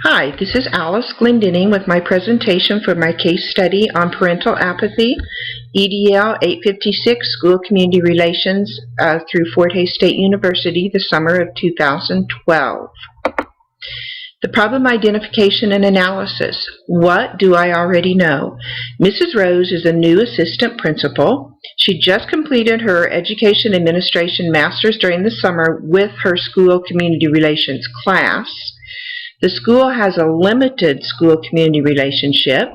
Hi, this is Alice Glendening with my presentation for my case study on parental apathy, EDL 856 School Community Relations through Fort Hays State University, the summer of 2012. The problem identification and analysis. What do I already know? Mrs. Rose is a new assistant principal. She just completed her Education Administration Master's during the summer with her School Community Relations class. The school has a limited school community relationship.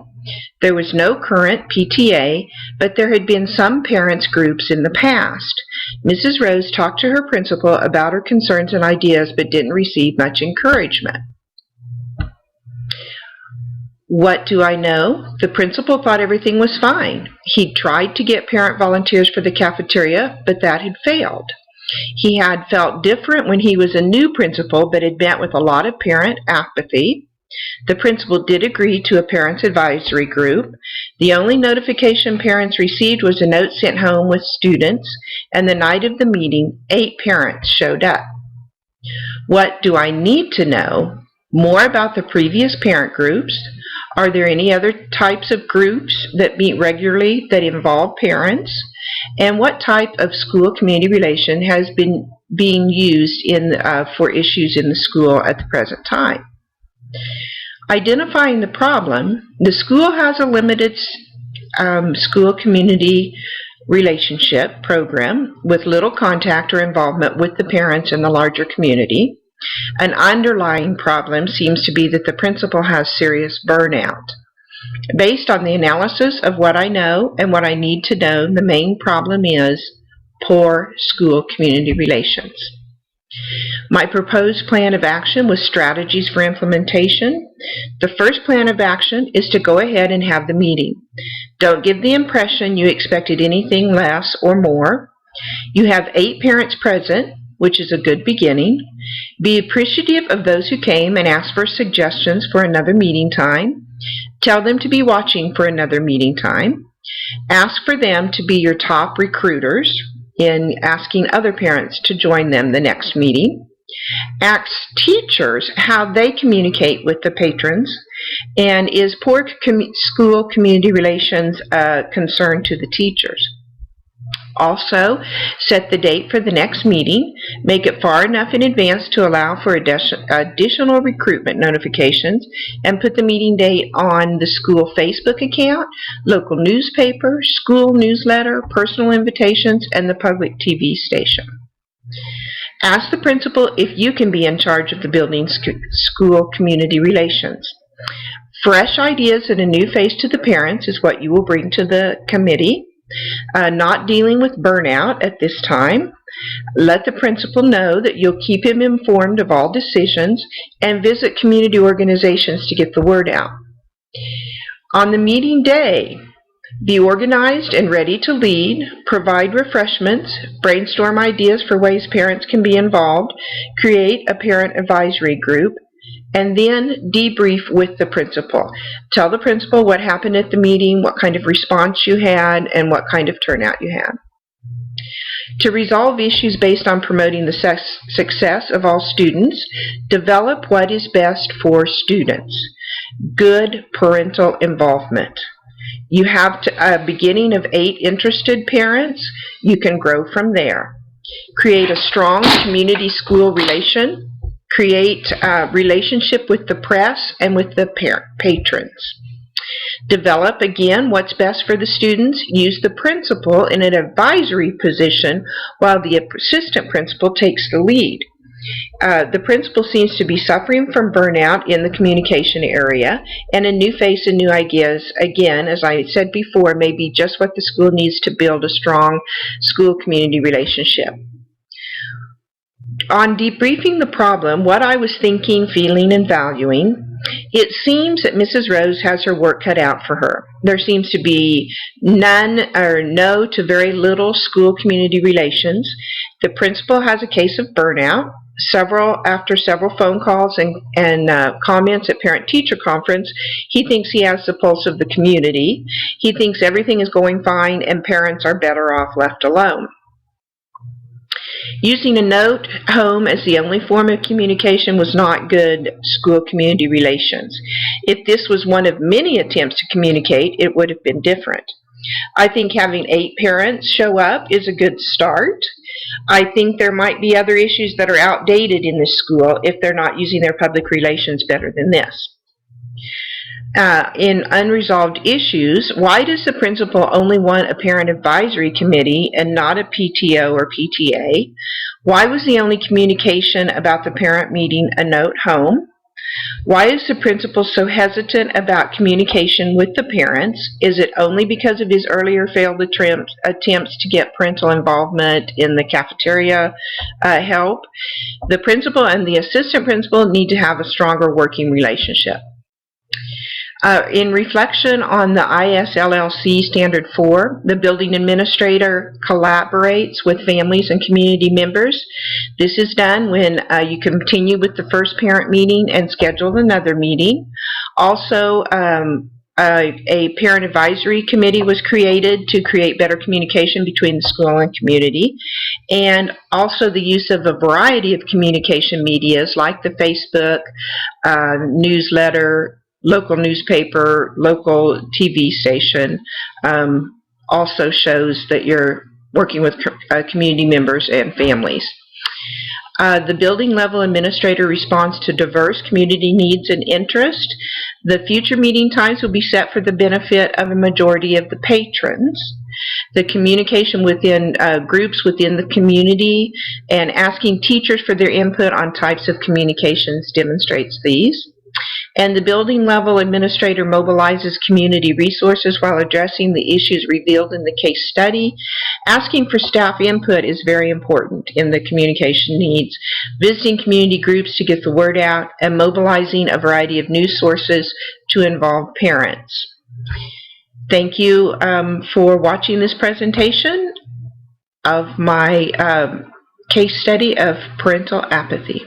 There was no current PTA, but there had been some parents' groups in the past. Mrs. Rose talked to her principal about her concerns and ideas, but didn't receive much encouragement. What do I know? The principal thought everything was fine. He'd tried to get parent volunteers for the cafeteria, but that had failed. He had felt different when he was a new principal, but had met with a lot of parent apathy. The principal did agree to a parents' advisory group. The only notification parents received was a note sent home with students, and the night of the meeting, 8 parents showed up. What do I need to know? More about the previous parent groups. Are there any other types of groups that meet regularly that involve parents? And what type of school community relation has been being used for issues in the school at the present time? Identifying the problem, the school has a limited school community relationship program with little contact or involvement with the parents and the larger community. An underlying problem seems to be that the principal has serious burnout. Based on the analysis of what I know and what I need to know, the main problem is poor school community relations. My proposed plan of action with strategies for implementation. The first plan of action is to go ahead and have the meeting. Don't give the impression you expected anything less or more. You have 8 parents present, which is a good beginning. Be appreciative of those who came and ask for suggestions for another meeting time. Tell them to be watching for another meeting time. Ask for them to be your top recruiters in asking other parents to join them the next meeting. Ask teachers how they communicate with the patrons, and is poor school community relations a concern to the teachers? Also, set the date for the next meeting. Make it far enough in advance to allow for additional recruitment notifications, and put the meeting date on the school Facebook account, local newspaper, school newsletter, personal invitations, and the public TV station. Ask the principal if you can be in charge of the building's school community relations. Fresh ideas and a new face to the parents is what you will bring to the committee. Not dealing with burnout at this time. Let the principal know that you'll keep him informed of all decisions, and visit community organizations to get the word out. On the meeting day, be organized and ready to lead, provide refreshments, brainstorm ideas for ways parents can be involved, create a parent advisory group, and then debrief with the principal. Tell the principal what happened at the meeting, what kind of response you had, and what kind of turnout you had. To resolve issues based on promoting the success of all students, develop what is best for students. Good parental involvement. You have a beginning of 8 interested parents. You can grow from there. Create a strong community school relation. Create a relationship with the press and with the patrons. Develop, again, what's best for the students. Use the principal in an advisory position while the assistant principal takes the lead. The principal seems to be suffering from burnout in the communication area, and a new face and new ideas, again, as I said before, may be just what the school needs to build a strong school community relationship. On debriefing the problem, what I was thinking, feeling, and valuing, it seems that Mrs. Rose has her work cut out for her. There seems to be none or no to very little school community relations. The principal has a case of burnout. After several phone calls and comments at parent-teacher conference, he thinks he has the pulse of the community. He thinks everything is going fine and parents are better off left alone. Using a note home as the only form of communication was not good school-community relations. If this was one of many attempts to communicate, it would have been different. I think having 8 parents show up is a good start. I think there might be other issues that are outdated in this school if they're not using their public relations better than this. In unresolved issues, why does the principal only want a parent advisory committee and not a PTO or PTA? Why was the only communication about the parent meeting a note home? Why is the principal so hesitant about communication with the parents? Is it only because of his earlier failed attempts to get parental involvement in the cafeteria help? The principal and the assistant principal need to have a stronger working relationship. In reflection on the ISLLC Standard 4, the building administrator collaborates with families and community members. This is done when you continue with the first parent meeting and schedule another meeting. Also, a parent advisory committee was created to create better communication between the school and community, and also the use of a variety of communication medias like the Facebook, newsletter, local newspaper, local TV station, also shows that you're working with community members and families. The building level administrator responds to diverse community needs and interests. The future meeting times will be set for the benefit of a majority of the patrons. The communication within groups within the community and asking teachers for their input on types of communications demonstrates these. And the building level administrator mobilizes community resources while addressing the issues revealed in the case study. Asking for staff input is very important in the communication needs. Visiting community groups to get the word out, and mobilizing a variety of news sources to involve parents. Thank you for watching this presentation of my case study of parental apathy.